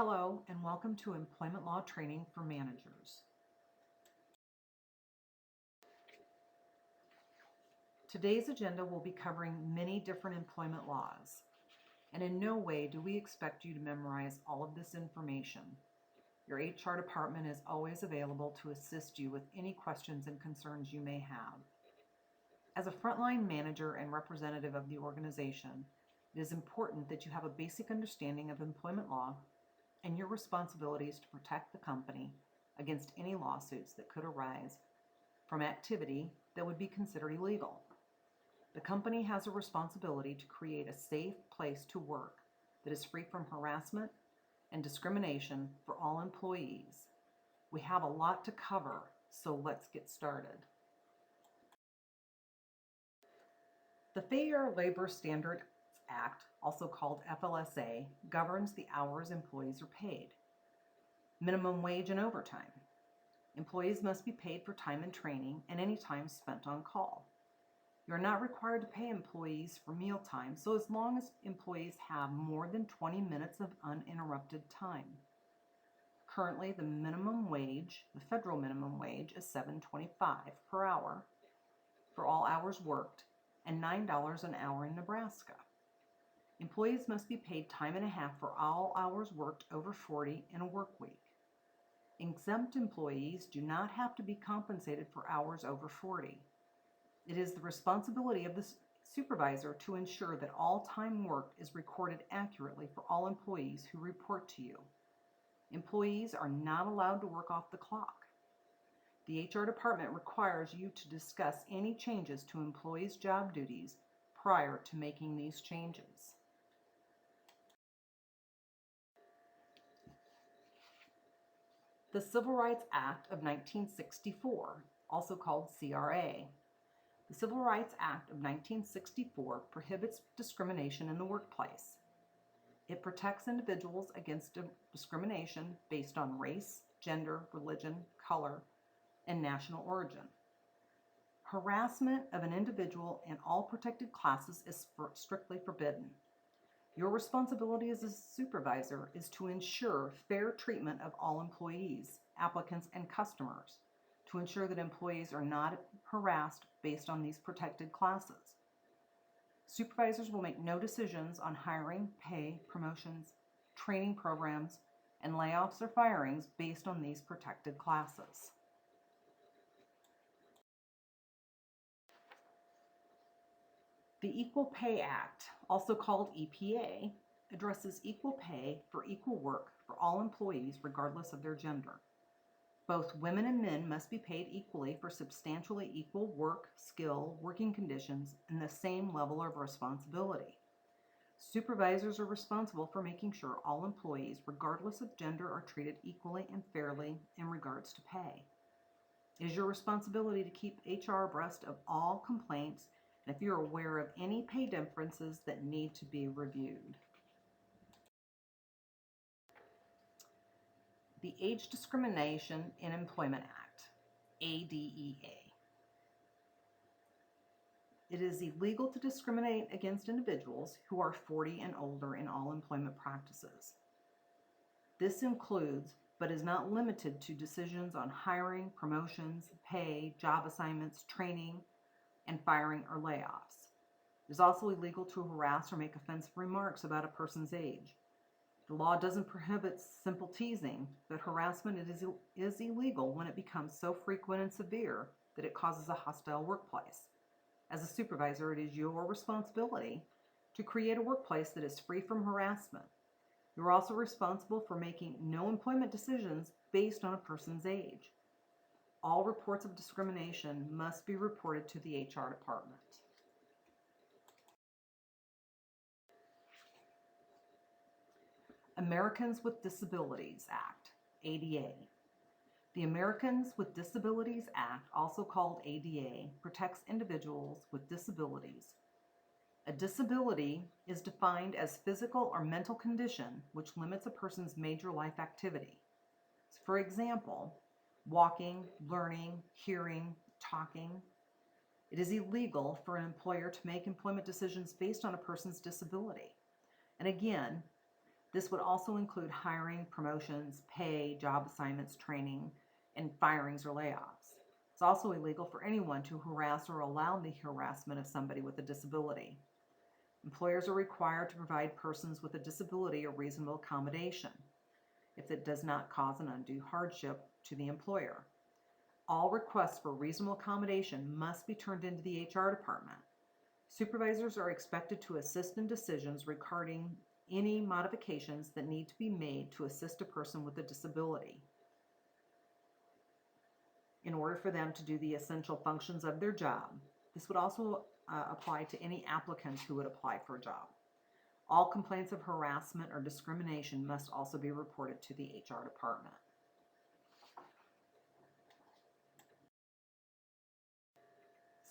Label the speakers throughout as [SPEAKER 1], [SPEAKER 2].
[SPEAKER 1] Hello, and welcome to Employment Law Training for Managers. Today's agenda will be covering many different employment laws, and in no way do we expect you to memorize all of this information. Your HR department is always available to assist you with any questions and concerns you may have. As a frontline manager and representative of the organization, it is important that you have a basic understanding of employment law and your responsibilities to protect the company against any lawsuits that could arise from activity that would be considered illegal. The company has a responsibility to create a safe place to work that is free from harassment and discrimination for all employees. We have a lot to cover, so let's get started. The Fair Labor Standards Act, also called FLSA, governs the hours employees are paid. Minimum wage and overtime. Employees must be paid for time and training and any time spent on call. You are not required to pay employees for mealtime, so as long as employees have more than 20 minutes of uninterrupted time. Currently, the minimum wage, the federal minimum wage, is $7.25 per hour for all hours worked and $9 an hour in Nebraska. Employees must be paid time and a half for all hours worked over 40 in a work week. Exempt employees do not have to be compensated for hours over 40. It is the responsibility of the supervisor to ensure that all time worked is recorded accurately for all employees who report to you. Employees are not allowed to work off the clock. The HR department requires you to discuss any changes to employees' job duties prior to making these changes. The Civil Rights Act of 1964, also called CRA. The Civil Rights Act of 1964 prohibits discrimination in the workplace. It protects individuals against discrimination based on race, gender, religion, color, and national origin. Harassment of an individual in all protected classes is strictly forbidden. Your responsibility as a supervisor is to ensure fair treatment of all employees, applicants, and customers, to ensure that employees are not harassed based on these protected classes. Supervisors will make no decisions on hiring, pay, promotions, training programs, and layoffs or firings based on these protected classes. The Equal Pay Act, also called EPA, addresses equal pay for equal work for all employees regardless of their gender. Both women and men must be paid equally for substantially equal work, skill, working conditions, and the same level of responsibility. Supervisors are responsible for making sure all employees, regardless of gender, are treated equally and fairly in regards to pay. It is your responsibility to keep HR abreast of all complaints and if you're aware of any pay differences that need to be reviewed. The Age Discrimination in Employment Act, ADEA. It is illegal to discriminate against individuals who are 40 and older in all employment practices. This includes, but is not limited to, decisions on hiring, promotions, pay, job assignments, training, and firing or layoffs. It is also illegal to harass or make offensive remarks about a person's age. The law doesn't prohibit simple teasing, but harassment is illegal when it becomes so frequent and severe that it causes a hostile workplace. As a supervisor, it is your responsibility to create a workplace that is free from harassment. You are also responsible for making no employment decisions based on a person's age. All reports of discrimination must be reported to the HR department. Americans with Disabilities Act, ADA. The Americans with Disabilities Act, also called ADA, protects individuals with disabilities. A disability is defined as physical or mental condition which limits a person's major life activity. For example, walking, learning, hearing, talking. It is illegal for an employer to make employment decisions based on a person's disability. And again, This would also include hiring, promotions, pay, job assignments, training, and firings or layoffs. It's also illegal for anyone to harass or allow the harassment of somebody with a disability. Employers are required to provide persons with a disability a reasonable accommodation if it does not cause an undue hardship to the employer. All requests for reasonable accommodation must be turned into the HR department. Supervisors are expected to assist in decisions regarding any modifications that need to be made to assist a person with a disability in order for them to do the essential functions of their job. This would also apply to any applicants who would apply for a job. All complaints of harassment or discrimination must also be reported to the HR department.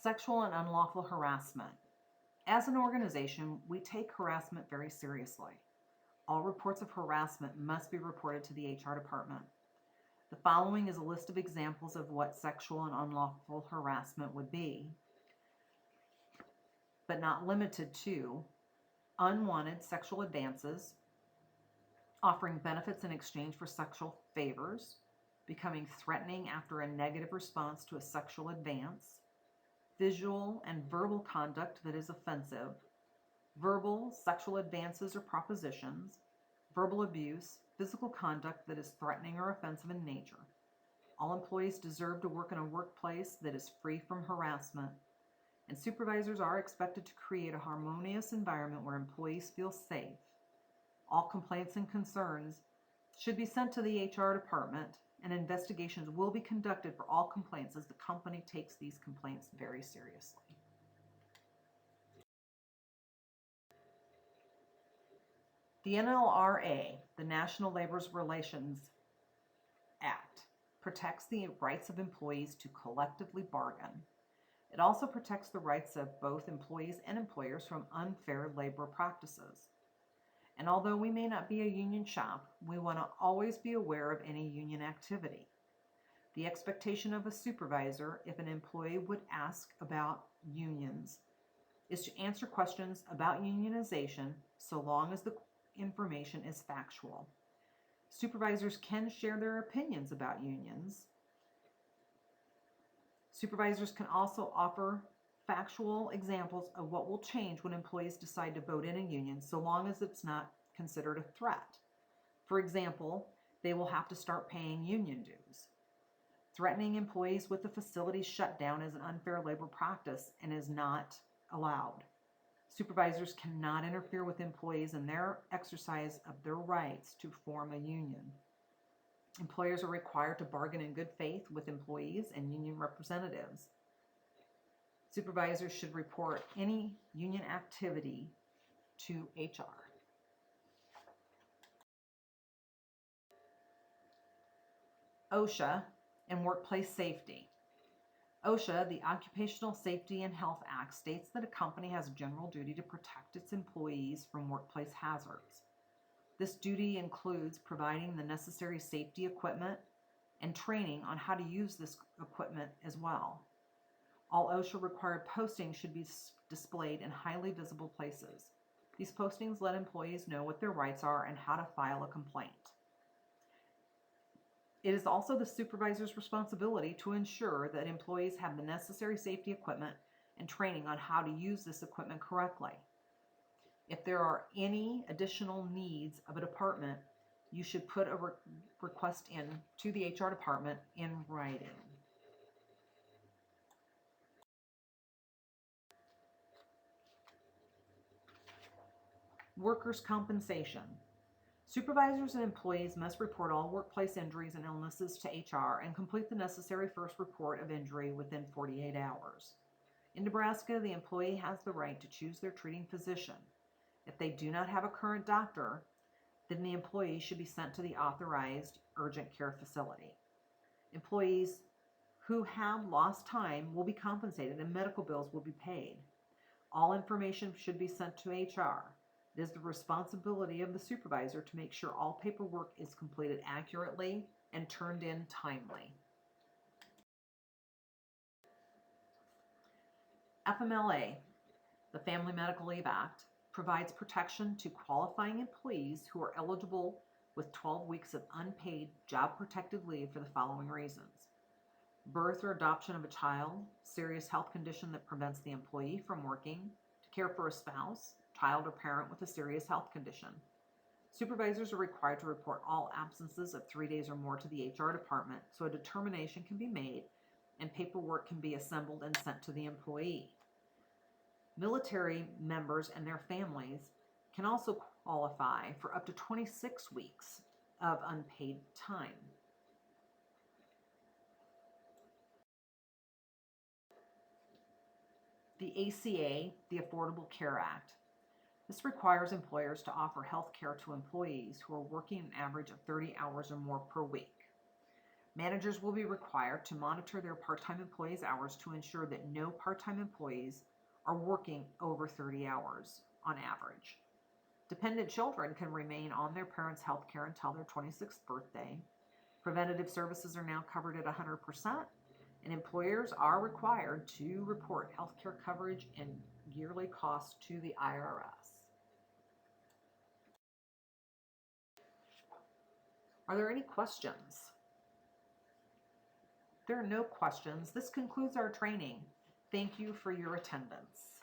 [SPEAKER 1] Sexual and unlawful harassment. As an organization, we take harassment very seriously. All reports of harassment must be reported to the HR department. The following is a list of examples of what sexual and unlawful harassment would be, but not limited to: unwanted sexual advances, offering benefits in exchange for sexual favors, becoming threatening after a negative response to a sexual advance, visual and verbal conduct that is offensive, verbal sexual advances or propositions, verbal abuse, physical conduct that is threatening or offensive in nature. All employees deserve to work in a workplace that is free from harassment, and supervisors are expected to create a harmonious environment where employees feel safe. All complaints and concerns should be sent to the HR department, and investigations will be conducted for all complaints as the company takes these complaints very seriously. The NLRA, the National Labor Relations Act, protects the rights of employees to collectively bargain. It also protects the rights of both employees and employers from unfair labor practices. And although we may not be a union shop, we want to always be aware of any union activity. The expectation of a supervisor, if an employee would ask about unions, is to answer questions about unionization so long as the information is factual. Supervisors can share their opinions about unions. Supervisors can also offer factual examples of what will change when employees decide to vote in a union, so long as it's not considered a threat. For example, they will have to start paying union dues. Threatening employees with the facility shutdown is an unfair labor practice and is not allowed. Supervisors cannot interfere with employees in their exercise of their rights to form a union. Employers are required to bargain in good faith with employees and union representatives. Supervisors should report any union activity to HR. OSHA and workplace safety. OSHA, the Occupational Safety and Health Act, states that a company has a general duty to protect its employees from workplace hazards. This duty includes providing the necessary safety equipment and training on how to use this equipment as well. All OSHA required postings should be displayed in highly visible places. These postings let employees know what their rights are and how to file a complaint. It is also the supervisor's responsibility to ensure that employees have the necessary safety equipment and training on how to use this equipment correctly. If there are any additional needs of a department, you should put a request in to the HR department in writing. Workers' compensation. Supervisors and employees must report all workplace injuries and illnesses to HR and complete the necessary first report of injury within 48 hours. In Nebraska, the employee has the right to choose their treating physician. If they do not have a current doctor, then the employee should be sent to the authorized urgent care facility. Employees who have lost time will be compensated and medical bills will be paid. All information should be sent to HR. It is the responsibility of the supervisor to make sure all paperwork is completed accurately and turned in timely. FMLA, the Family Medical Leave Act, provides protection to qualifying employees who are eligible with 12 weeks of unpaid job-protected leave for the following reasons: birth or adoption of a child, serious health condition that prevents the employee from working, to care for a spouse, child, or parent with a serious health condition. Supervisors are required to report all absences of 3 days or more to the HR department so a determination can be made and paperwork can be assembled and sent to the employee. Military members and their families can also qualify for up to 26 weeks of unpaid time. The ACA, the Affordable Care Act. This requires employers to offer health care to employees who are working an average of 30 hours or more per week. Managers will be required to monitor their part-time employees' hours to ensure that no part-time employees are working over 30 hours on average. Dependent children can remain on their parents' health care until their 26th birthday. Preventative services are now covered at 100%, and employers are required to report health care coverage and yearly costs to the IRS. Are there any questions? If there are no questions, this concludes our training. Thank you for your attendance.